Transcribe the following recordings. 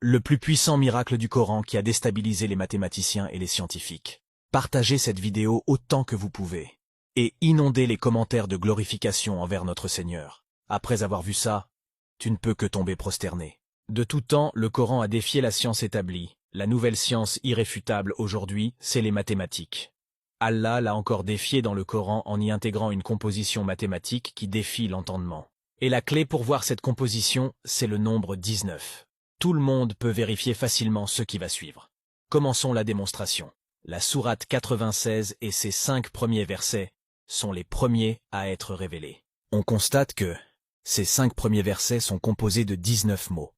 le plus puissant miracle du Coran qui a déstabilisé les mathématiciens et les scientifiques. Partagez cette vidéo autant que vous pouvez et inondez les commentaires de glorification envers notre Seigneur. Après avoir vu ça, tu ne peux que tomber prosterné. De tout temps, le Coran a défié la science établie. La nouvelle science irréfutable aujourd'hui, c'est les mathématiques. Allah l'a encore défié dans le Coran en y intégrant une composition mathématique qui défie l'entendement. Et la clé pour voir cette composition, c'est le nombre 19. Tout le monde peut vérifier facilement ce qui va suivre. Commençons la démonstration. La sourate 96 et ses 5 premiers versets sont les premiers à être révélés. On constate que ces 5 premiers versets sont composés de 19 mots.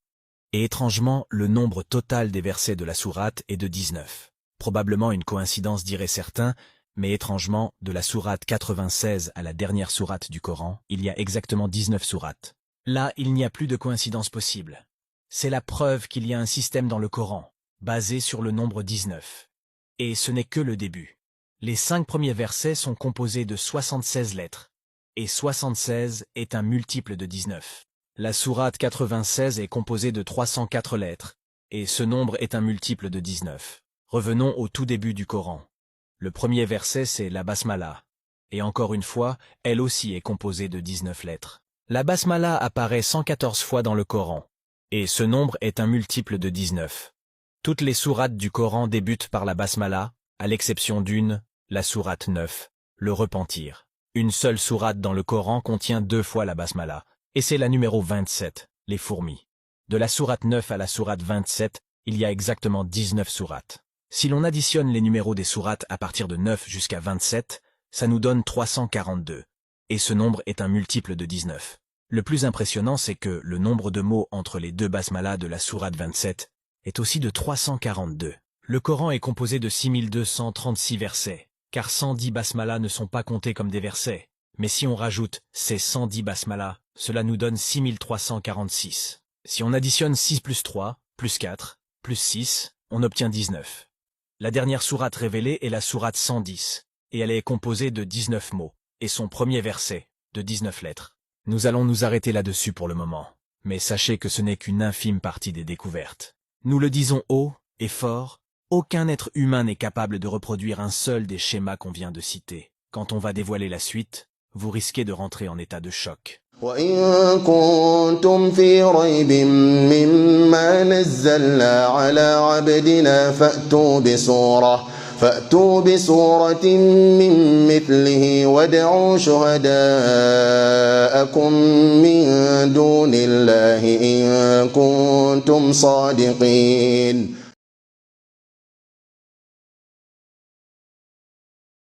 Et étrangement, le nombre total des versets de la sourate est de 19. Probablement une coïncidence diraient certains, mais étrangement, de la sourate 96 à la dernière sourate du Coran, il y a exactement 19 sourates. Là, il n'y a plus de coïncidence possible. C'est la preuve qu'il y a un système dans le Coran, basé sur le nombre 19. Et ce n'est que le début. Les 5 premiers versets sont composés de 76 lettres, et 76 est un multiple de 19. La sourate 96 est composée de 304 lettres, et ce nombre est un multiple de 19. Revenons au tout début du Coran. Le premier verset, c'est la basmala. Et encore une fois, elle aussi est composée de 19 lettres. La basmala apparaît 114 fois dans le Coran, et ce nombre est un multiple de 19. Toutes les sourates du Coran débutent par la basmala, à l'exception d'une, la sourate 9, le repentir. Une seule sourate dans le Coran contient 2 fois la basmala, et c'est la numéro 27, les fourmis. De la sourate 9 à la sourate 27, il y a exactement 19 sourates. Si l'on additionne les numéros des sourates à partir de 9 jusqu'à 27, ça nous donne 342, et ce nombre est un multiple de 19. Le plus impressionnant, c'est que le nombre de mots entre les deux basmalas de la sourate 27 est aussi de 342. Le Coran est composé de 6236 versets, car 110 basmalas ne sont pas comptés comme des versets. Mais si on rajoute ces 110 basmalas, cela nous donne 6346. Si on additionne 6 plus 3, plus 4, plus 6, on obtient 19. La dernière sourate révélée est la sourate 110, et elle est composée de 19 mots, et son premier verset, de 19 lettres. Nous allons nous arrêter là-dessus pour le moment, mais sachez que ce n'est qu'une infime partie des découvertes. Nous le disons haut et fort, aucun être humain n'est capable de reproduire un seul des schémas qu'on vient de citer. Quand on va dévoiler la suite, vous risquez de rentrer en état de choc. وَإِن كُنتُمْ فِي رَيْبٍ مِّمَّا نَزَّلْنَا عَلَىٰ عَبْدِنَا فَأْتُوا بِسُورَةٍ مِّن مِّثْلِهِ وَادْعُوا شُهَدَاءَكُم مِّن دُونِ اللَّهِ إِن كُنتُمْ صَادِقِينَ